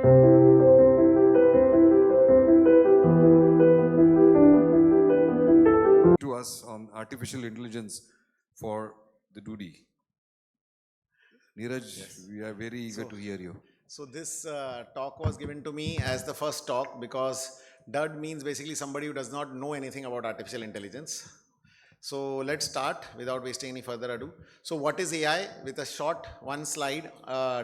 To us on artificial intelligence for the duty. Neeraj, yes. We are very eager to hear you. So this talk was given to me as the first talk because DUD means basically somebody who does not know anything about artificial intelligence. So let's start without wasting any further ado. So what is AI? With a short one slide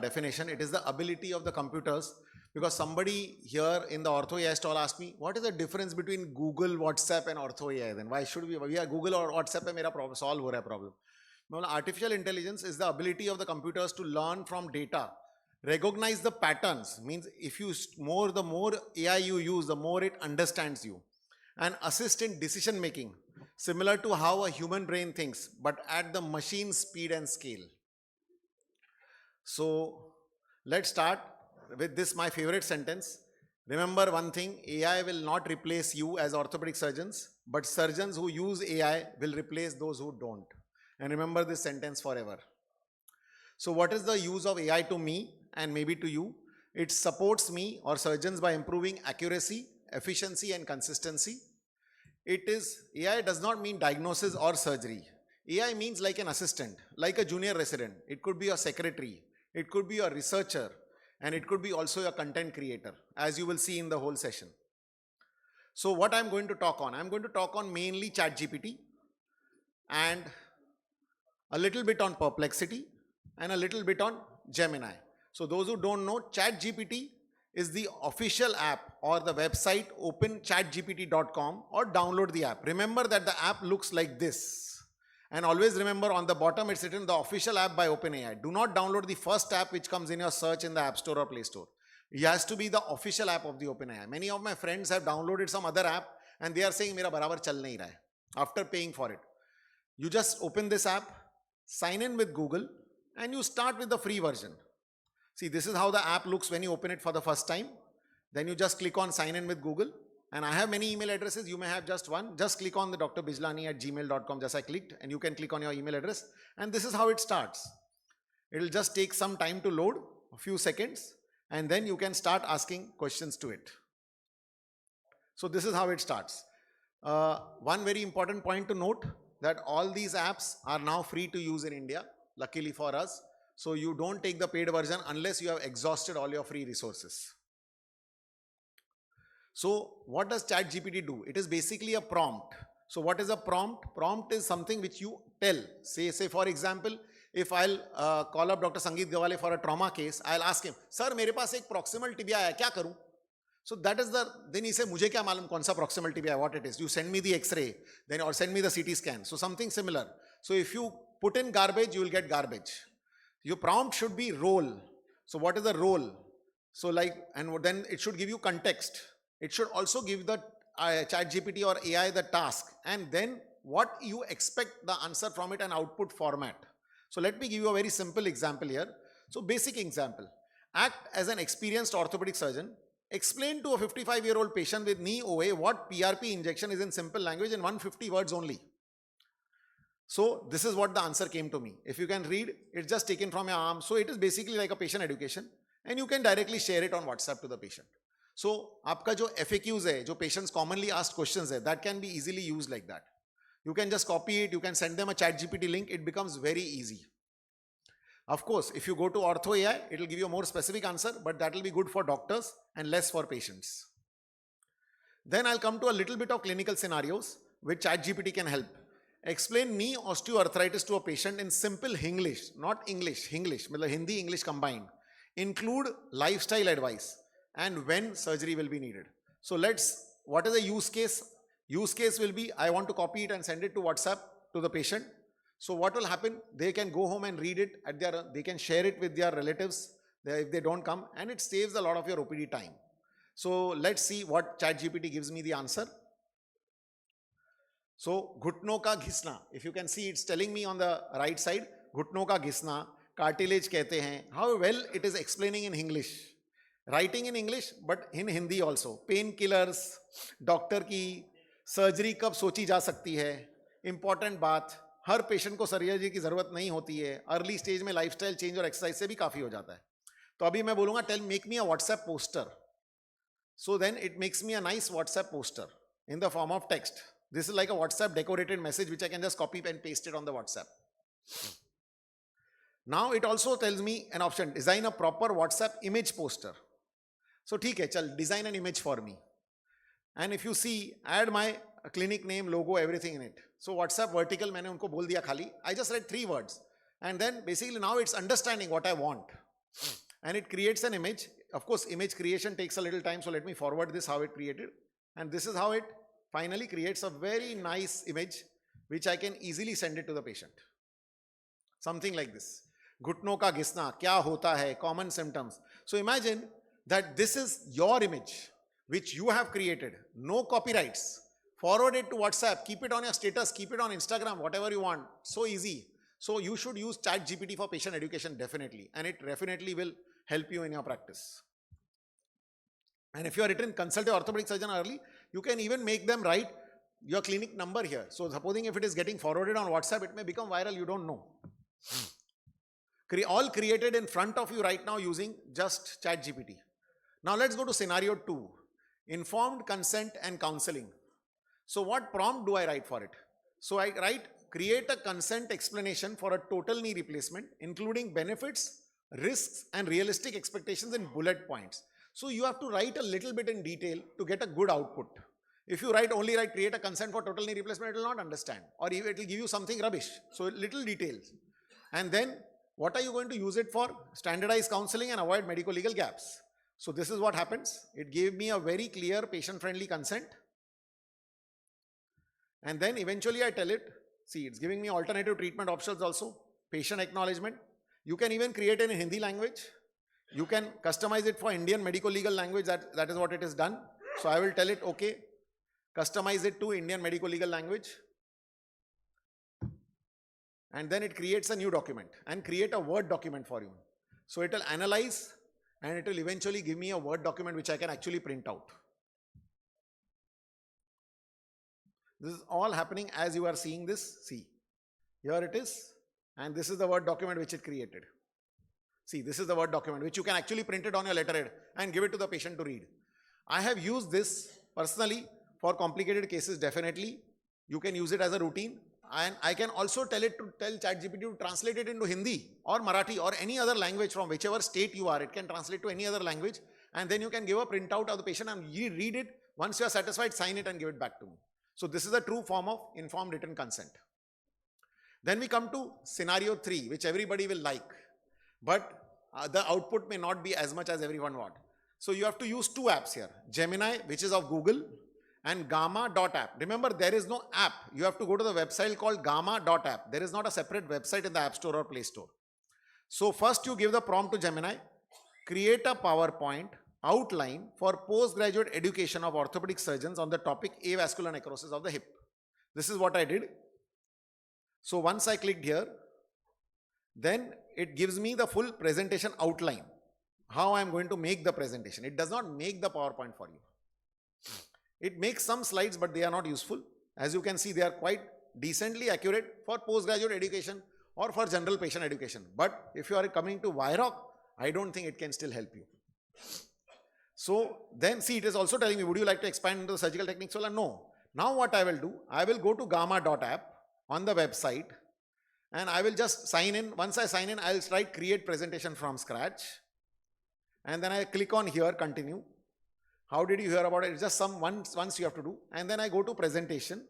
definition, it is the ability of the computers, because somebody here in the Ortho AI stall asked me, what is the difference between Google, WhatsApp and Ortho AI then? Why should we are Google or WhatsApp mein mera problem solve ho raha hai problem. Artificial intelligence is the ability of the computers to learn from data, recognize the patterns, means if you the more AI you use, the more it understands you, and assist in decision making, similar to how a human brain thinks, but at the machine speed and scale. So let's start with this, my favorite sentence. Remember one thing, AI will not replace you as orthopedic surgeons, but surgeons who use AI will replace those who don't. And remember this sentence forever. So what is the use of AI to me and maybe to you? It supports me or surgeons by improving accuracy, efficiency and consistency. AI does not mean diagnosis or surgery. AI means like an assistant, like a junior resident. It could be a secretary, it could be a researcher, and it could be also a content creator, as you will see in the whole session. So what I'm going to talk on? I'm going to talk on mainly ChatGPT and a little bit on Perplexity and a little bit on Gemini. So those who don't know, ChatGPT is the official app or the website, open chatgpt.com or download the app. Remember that the app looks like this. And always remember on the bottom it's written the official app by OpenAI. Do not download the first app which comes in your search in the App Store or Play Store. It has to be the official app of the OpenAI. Many of my friends have downloaded some other app and they are saying mera barabar chal nahi raha hai after paying for it. You just open this app, sign in with Google, and you start with the free version. See, this is how the app looks when you open it for the first time. Then you just click on sign in with Google. And I have many email addresses. You may have just one. Just click on the Dr. Bijlani at gmail.com. Just I clicked and you can click on your email address. And this is how it starts. It will just take some time to load, a few seconds. And then you can start asking questions to it. So this is how it starts. One very important point to note, that all these apps are now free to use in India, luckily for us. So you don't take the paid version unless you have exhausted all your free resources. So what does ChatGPT do? It is basically a prompt. So what is a prompt? Prompt is something which you tell. Say for example, if I'll call up Dr. Sangeet Gawale for a trauma case, I'll ask him, sir, मेरे पास एक proximal tibia है, क्या करूं? So that is then he say, मुझे क्या मालूम कौन सा proximal tibia, what it is? You send me the X-ray, then or send me the CT scan. So something similar. So if you put in garbage, you will get garbage. Your prompt should be role. So what is the role? So and then it should give you context. It should also give the ChatGPT or AI the task, and then what you expect the answer from it and output format. So let me give you a very simple example here. So basic example, act as an experienced orthopedic surgeon, explain to a 55-year-old patient with knee OA what PRP injection is in simple language in 150 words only. So this is what the answer came to me. If you can read, it's just taken from your arm. So it is basically like a patient education, and you can directly share it on WhatsApp to the patient. So आपका जो FAQs है, जो patients commonly asked questions है, that can be easily used like that. You can just copy it, you can send them a ChatGPT link, it becomes very easy. Of course, if you go to Ortho AI, it will give you a more specific answer, but that will be good for doctors and less for patients. Then I'll come to a little bit of clinical scenarios which ChatGPT can help. Explain knee osteoarthritis to a patient in simple Hinglish, not English, Hinglish, मतलब Hindi, English combined. Include lifestyle advice and when surgery will be needed. So what is the use case? Use case will be, I want to copy it and send it to WhatsApp to the patient. So what will happen? They can go home and read it they can share it with their relatives if they don't come, and it saves a lot of your OPD time. So let's see what ChatGPT gives me the answer. So घुटनों का घिसना, if you can see, it's telling me on the right side, घुटनों का घिसना, cartilage कहते हैं. How well it is explaining in English. Writing in English, but in Hindi also. Painkillers, doctor की surgery कब सोची जा सकती है, इंपॉर्टेंट बात, हर पेशेंट को सर्जरी की ज़रूरत नहीं होती है, अर्ली स्टेज में लाइफस्टाइल चेंज और एक्सरसाइज से भी काफ़ी हो जाता है. तो अभी मैं बोलूंगा tell make me a WhatsApp poster. So then it makes me a nice WhatsApp poster in the form of text. This is like a WhatsApp decorated message which I can just copy and paste it on the WhatsApp. Now it also tells me an option, design a proper WhatsApp image poster. So ठीक है, चल design an image for me. And if you see, add my clinic name, logo, everything in it. So WhatsApp vertical मैंने उनको बोल दिया खाली. I just read 3 words. And then basically now it's understanding what I want. And it creates an image. Of course, image creation takes a little time, so let me forward this how it created. And this is how it finally creates a very nice image which I can easily send it to the patient. Something like this. घुटनों का घिसना, क्या होता है, common symptoms. So imagine that this is your image which you have created. No copyrights. Forward it to WhatsApp, keep it on your status, keep it on Instagram, whatever you want. So easy. So you should use ChatGPT for patient education definitely. And it definitely will help you in your practice. And if you are written consult your orthopedic surgeon early, you can even make them write your clinic number here. So supposing if it is getting forwarded on WhatsApp, it may become viral, you don't know. All created in front of you right now using just ChatGPT. Now let's go to scenario 2. Informed consent and counseling. So what prompt do I write for it? So I write, create a consent explanation for a total knee replacement, including benefits, risks, and realistic expectations in bullet points. So you have to write a little bit in detail to get a good output. If you only write create a consent for total knee replacement, it will not understand, or it will give you something rubbish. So little details. And then what are you going to use it for? Standardized counseling and avoid medical legal gaps. So this is what happens. It gave me a very clear patient-friendly consent. And then eventually I tell it, see, it's giving me alternative treatment options also, patient acknowledgement. You can even create it in Hindi language. You can customize it for Indian medical legal language. That is what it is done. So I will tell it, okay, customize it to Indian medical legal language. And then it creates a new document and create a Word document for you. So it will analyze and it will eventually give me a Word document which I can actually print out. This is all happening as you are seeing this. See, here it is. And this is the Word document which it created. See, this is the Word document which you can actually print it on your letterhead and give it to the patient to read. I have used this personally for complicated cases, definitely. You can use it as a routine. And I can also tell ChatGPT to translate it into Hindi or Marathi or any other language from whichever state you are. It can translate to any other language. And then you can give a printout of the patient and you read it. Once you are satisfied, sign it and give it back to me. So this is a true form of informed written consent. Then we come to scenario 3, which everybody will like. But the output may not be as much as everyone wants. So you have to use 2 apps here. Gemini, which is of Google, and Gamma.app. Remember, there is no app. You have to go to the website called Gamma.app. There is not a separate website in the App Store or Play Store. So first you give the prompt to Gemini, create a PowerPoint outline for postgraduate education of orthopedic surgeons on the topic avascular necrosis of the hip. This is what I did. So once I clicked here, then it gives me the full presentation outline, how I am going to make the presentation. It does not make the PowerPoint for you. It makes some slides, but they are not useful. As you can see, they are quite decently accurate for postgraduate education or for general patient education. But if you are coming to WIROC, I don't think it can still help you. So then see, it is also telling me, would you like to expand into the surgical techniques? Well, no. Now what I will do, I will go to Gamma.app on the website and I will just sign in. Once I sign in, I will write create presentation from scratch. And then I click on here, continue. How did you hear about it? It's just once you have to do. And then I go to presentation.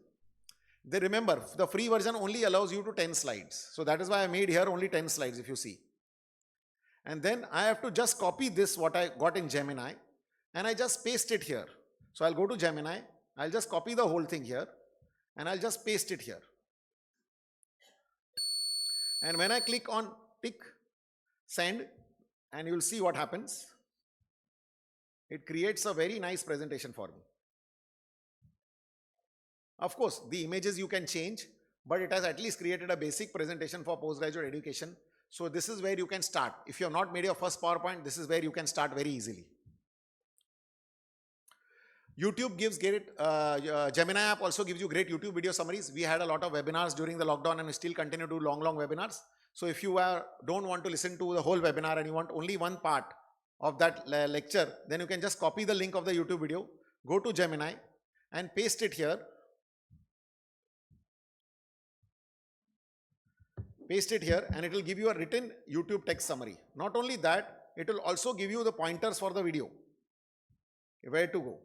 They remember, the free version only allows you to 10 slides. So that is why I made here only 10 slides if you see. And then I have to just copy this, what I got in Gemini, and I just paste it here. So I'll go to Gemini. I'll just copy the whole thing here and I'll just paste it here. And when I click on tick, send, and you'll see what happens. It creates a very nice presentation for me. Of course, the images you can change, but it has at least created a basic presentation for postgraduate education. So this is where you can start. If you have not made your first PowerPoint, this is where you can start very easily. YouTube gives great, Gemini app also gives you great YouTube video summaries. We had a lot of webinars during the lockdown and we still continue to do long webinars. So if you don't want to listen to the whole webinar and you want only one part of that lecture, then you can just copy the link of the YouTube video, go to Gemini and paste it here. Paste it here and it will give you a written YouTube text summary. Not only that, it will also give you the pointers for the video, where to go.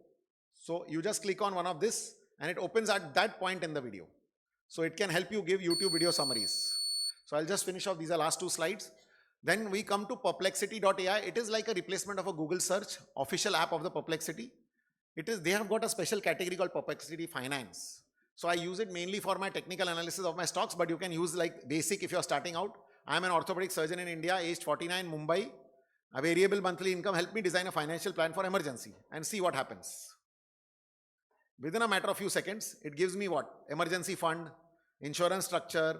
So you just click on one of this and it opens at that point in the video. So it can help you give YouTube video summaries. So I'll just finish off. These are last two slides. Then we come to Perplexity.ai. It is like a replacement of a Google search, official app of the Perplexity. They have got a special category called Perplexity Finance. So I use it mainly for my technical analysis of my stocks, but you can use like basic if you're starting out. I'm an orthopedic surgeon in India, aged 49, Mumbai. A variable monthly income. Help me design a financial plan for emergency and see what happens. Within a matter of few seconds, it gives me what? Emergency fund, insurance structure.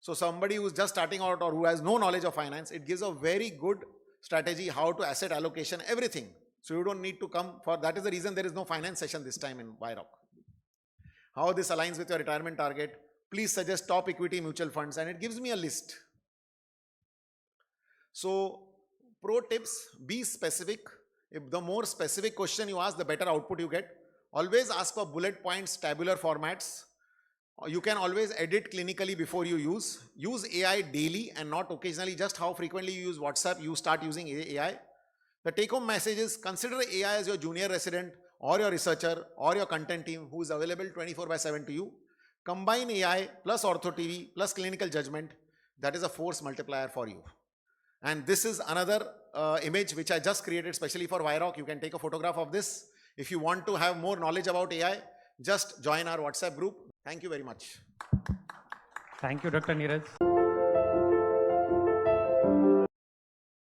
So somebody who's just starting out or who has no knowledge of finance, it gives a very good strategy how to asset allocation, everything. So you don't need to come for, that is the reason there is no finance session this time in WIROC. How this aligns with your retirement target. Please suggest top equity mutual funds and it gives me a list. So pro tips, be specific. If the more specific question you ask, the better output you get. Always ask for bullet points, tabular formats. You can always edit clinically before you use. Use AI daily and not occasionally. Just how frequently you use WhatsApp, you start using AI. The take home message is consider AI as your junior resident or your researcher or your content team who is available 24/7 to you. Combine AI plus Ortho TV plus clinical judgment. That is a force multiplier for you. And this is another image which I just created specially for WIROC. You can take a photograph of this. If you want to have more knowledge about AI, just join our WhatsApp group. Thank you very much. Thank you, Dr. Neeraj.